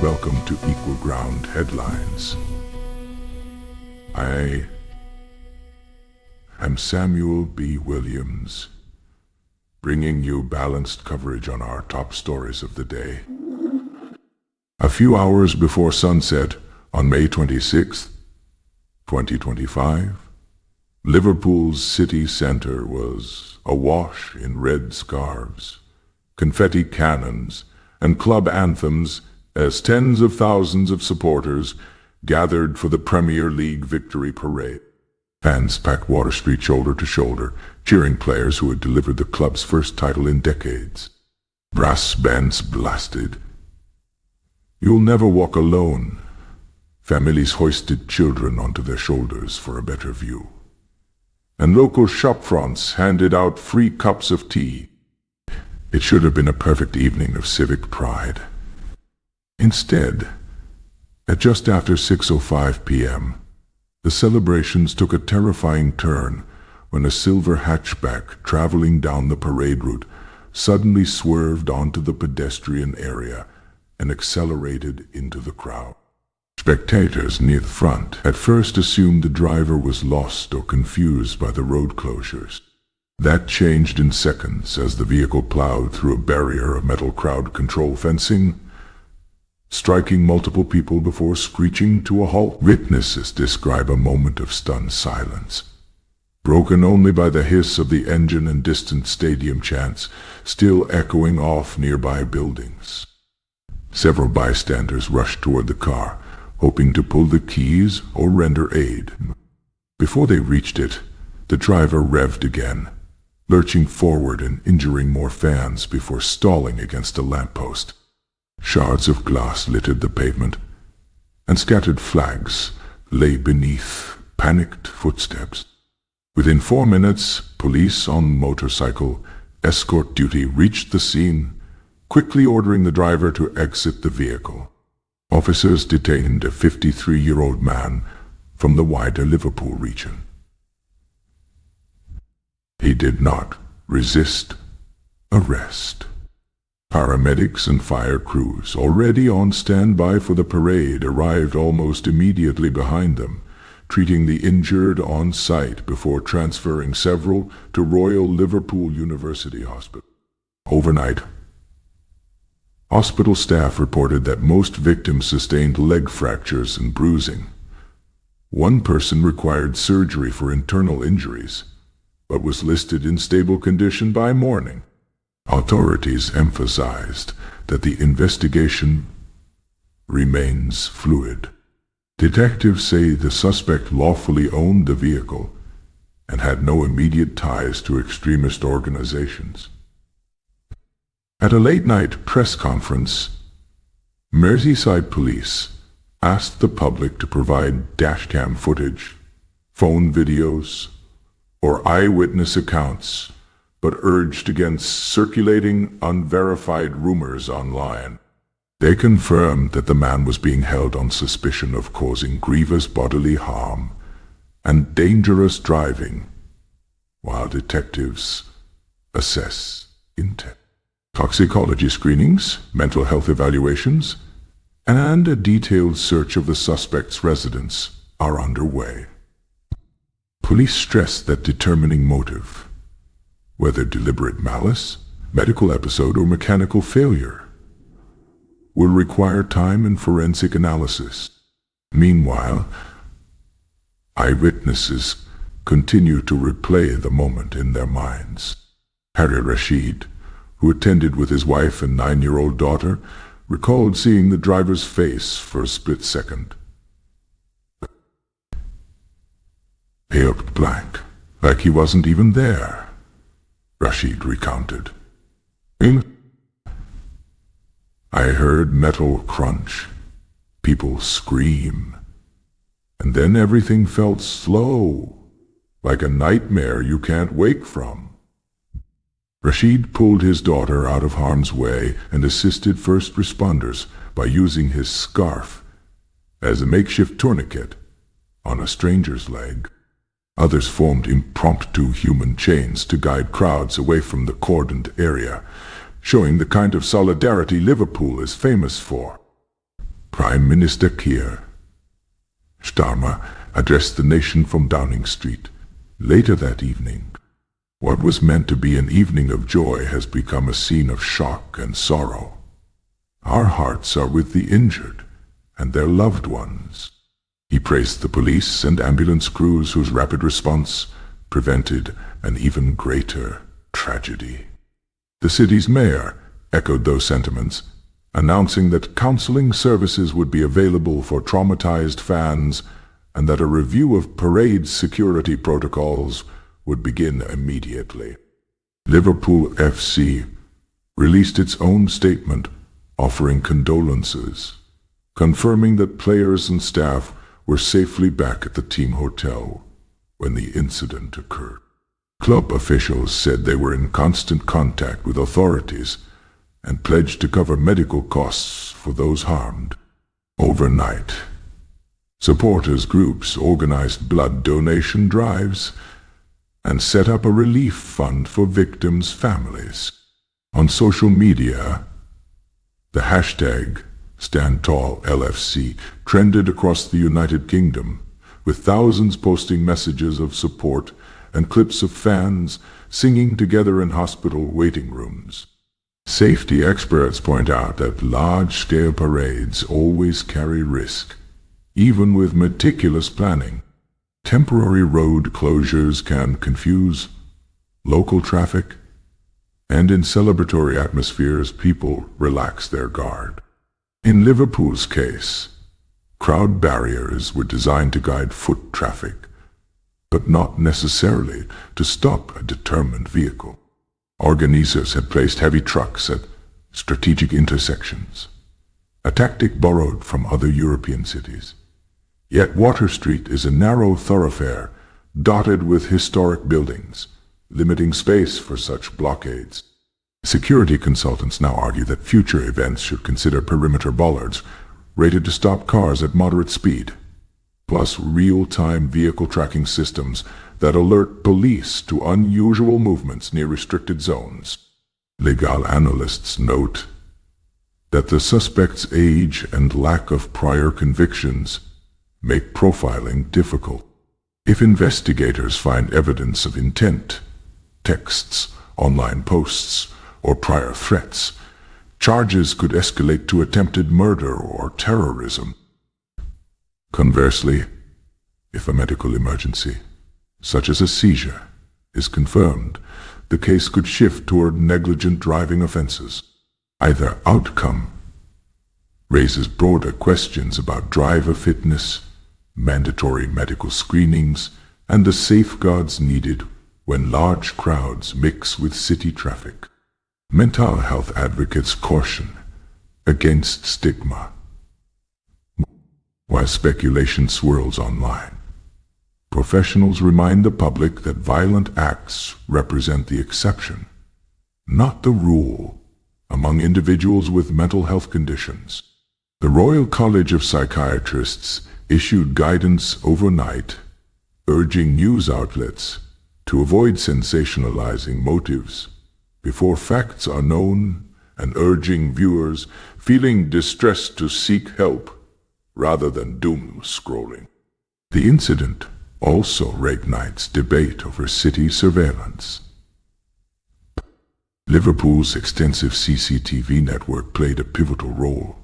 Welcome to Equal Ground Headlines. I am Samuel B. Williams, bringing you balanced coverage on our top stories of the day. A few hours before sunset on May 26, 2025, Liverpool's city centre was awash in red scarves, confetti cannons, and club anthems as tens of thousands of supporters gathered for the Premier League victory parade. Fans packed Water Street shoulder to shoulder, cheering players who had delivered the club's first title in decades. Brass bands blasted. "You'll never walk alone." Families hoisted children onto their shoulders for a better view. And local shopfronts handed out free cups of tea. It should have been a perfect evening of civic pride. Instead, at just after 6:05 p.m., the celebrations took a terrifying turn when a silver hatchback traveling down the parade route suddenly swerved onto the pedestrian area and accelerated into the crowd. Spectators near the front at first assumed the driver was lost or confused by the road closures. That changed in seconds as the vehicle plowed through a barrier of metal crowd control fencing, striking multiple people before screeching to a halt. Witnesses describe a moment of stunned silence, broken only by the hiss of the engine and distant stadium chants still echoing off nearby buildings. Several bystanders rushed toward the car, hoping to pull the keys or render aid. Before they reached it, the driver revved again, lurching forward and injuring more fans before stalling against a lamppost. Shards of glass littered the pavement, and scattered flags lay beneath panicked footsteps. Within 4 minutes, police on motorcycle escort duty reached the scene, quickly ordering the driver to exit the vehicle. Officers detained a 53-year-old man from the wider Liverpool region. He did not resist arrest. Paramedics and fire crews, already on standby for the parade, arrived almost immediately behind them, treating the injured on site before transferring several to Royal Liverpool University Hospital. Overnight, hospital staff reported that most victims sustained leg fractures and bruising. One person required surgery for internal injuries, but was listed in stable condition by morning. Authorities emphasized that the investigation remains fluid. Detectives say the suspect lawfully owned the vehicle and had no immediate ties to extremist organizations. At a late-night press conference, Merseyside police asked the public to provide dashcam footage, phone videos, or eyewitness accounts, but urged against circulating unverified rumors online. They confirmed that the man was being held on suspicion of causing grievous bodily harm and dangerous driving, while detectives assess intent. Toxicology screenings, mental health evaluations, and a detailed search of the suspect's residence are underway. Police stress that determining motive, whether deliberate malice, medical episode, or mechanical failure, will require time and forensic analysis. Meanwhile, eyewitnesses continue to replay the moment in their minds. Harry Rashid, who attended with his wife and 9-year-old daughter, recalled seeing the driver's face for a split second. He looked blank, like he wasn't even there. Rashid recounted. "I heard metal crunch, people scream, and then everything felt slow, like a nightmare you can't wake from." Rashid pulled his daughter out of harm's way and assisted first responders by using his scarf as a makeshift tourniquet on a stranger's leg. Others formed impromptu human chains to guide crowds away from the cordoned area, showing the kind of solidarity Liverpool is famous for. Prime Minister Keir Starmer addressed the nation from Downing Street later that evening. What was meant to be an evening of joy has become a scene of shock and sorrow. Our hearts are with the injured and their loved ones. He praised the police and ambulance crews whose rapid response prevented an even greater tragedy. The city's mayor echoed those sentiments, announcing that counseling services would be available for traumatized fans and that a review of parade security protocols would begin immediately. Liverpool FC released its own statement offering condolences, confirming that players and staff were safely back at the team hotel when the incident occurred. Club officials said they were in constant contact with authorities and pledged to cover medical costs for those harmed. Overnight, supporters groups organized blood donation drives and set up a relief fund for victims' families. On social media, the hashtag #StandTallLFC trended across the United Kingdom, with thousands posting messages of support and clips of fans singing together in hospital waiting rooms. Safety experts point out that large-scale parades always carry risk, even with meticulous planning. Temporary road closures can confuse local traffic, and in celebratory atmospheres, people relax their guard. In Liverpool's case, crowd barriers were designed to guide foot traffic, but not necessarily to stop a determined vehicle. Organizers had placed heavy trucks at strategic intersections, a tactic borrowed from other European cities. Yet Water Street is a narrow thoroughfare dotted with historic buildings, limiting space for such blockades. Security consultants now argue that future events should consider perimeter bollards rated to stop cars at moderate speed, plus real-time vehicle tracking systems that alert police to unusual movements near restricted zones. Legal analysts note that the suspect's age and lack of prior convictions make profiling difficult. If investigators find evidence of intent, texts, online posts, or prior threats, charges could escalate to attempted murder or terrorism. Conversely, if a medical emergency, such as a seizure, is confirmed, the case could shift toward negligent driving offenses. Either outcome raises broader questions about driver fitness, mandatory medical screenings, and the safeguards needed when large crowds mix with city traffic. Mental health advocates caution against stigma, while speculation swirls online. Professionals remind the public that violent acts represent the exception, not the rule, among individuals with mental health conditions. The Royal College of Psychiatrists issued guidance overnight, urging news outlets to avoid sensationalizing motives before facts are known and urging viewers feeling distressed to seek help rather than doom scrolling. The incident also reignites debate over city surveillance. Liverpool's extensive CCTV network played a pivotal role.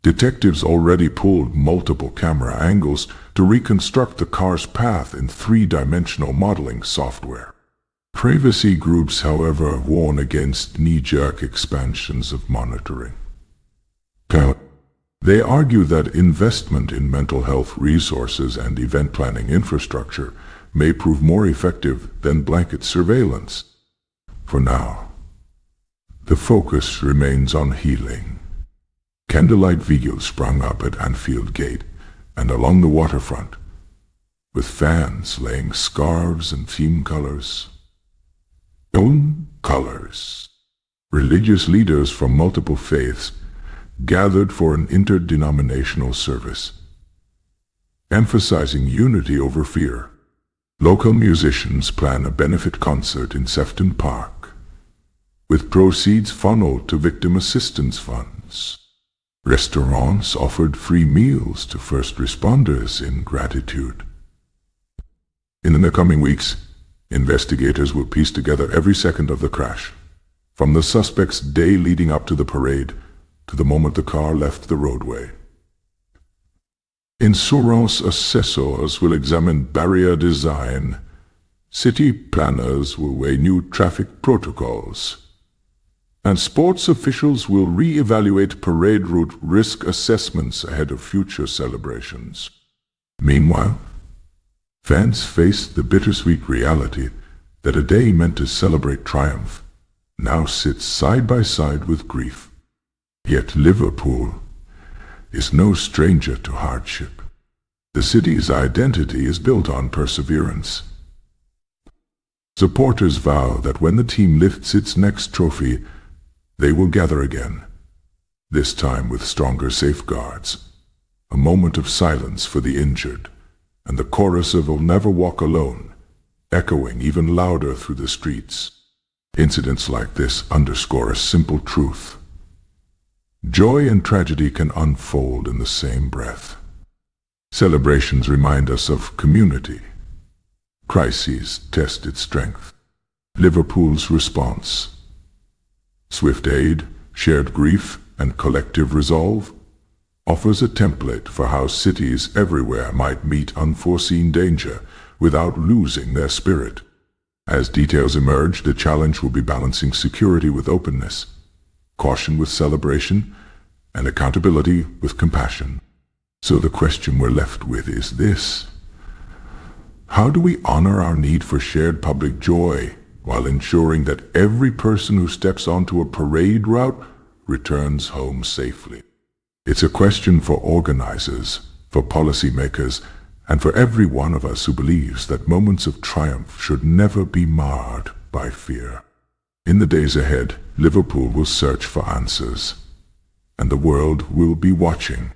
Detectives already pulled multiple camera angles to reconstruct the car's path in three-dimensional modeling software. Privacy groups, however, warn against knee-jerk expansions of monitoring. They argue that investment in mental health resources and event planning infrastructure may prove more effective than blanket surveillance. For now, the focus remains on healing. Candlelight videos sprung up at Anfield Gate and along the waterfront, with fans laying scarves and theme colors. Religious leaders from multiple faiths gathered for an interdenominational service, emphasizing unity over fear. Local musicians plan a benefit concert in Sefton Park, with proceeds funneled to victim assistance funds. Restaurants offered free meals to first responders in gratitude. In the coming weeks, investigators will piece together every second of the crash, from the suspect's day leading up to the parade to the moment the car left the roadway. Insurance assessors will examine barrier design. City planners will weigh new traffic protocols. And sports officials will re-evaluate parade route risk assessments ahead of future celebrations. Meanwhile, fans face the bittersweet reality that a day meant to celebrate triumph now sits side by side with grief. Yet Liverpool is no stranger to hardship. The city's identity is built on perseverance. Supporters vow that when the team lifts its next trophy, they will gather again, this time with stronger safeguards, a moment of silence for the injured, and the chorus of "We'll Never Walk Alone" echoing even louder through the streets. Incidents like this underscore a simple truth. Joy and tragedy can unfold in the same breath. Celebrations remind us of community. Crises test its strength. Liverpool's response: swift aid, shared grief, and collective resolve, offers a template for how cities everywhere might meet unforeseen danger without losing their spirit. As details emerge, the challenge will be balancing security with openness, caution with celebration, and accountability with compassion. So the question we're left with is this: how do we honor our need for shared public joy while ensuring that every person who steps onto a parade route returns home safely? It's a question for organizers, for policymakers, and for every one of us who believes that moments of triumph should never be marred by fear. In the days ahead, Liverpool will search for answers, and the world will be watching.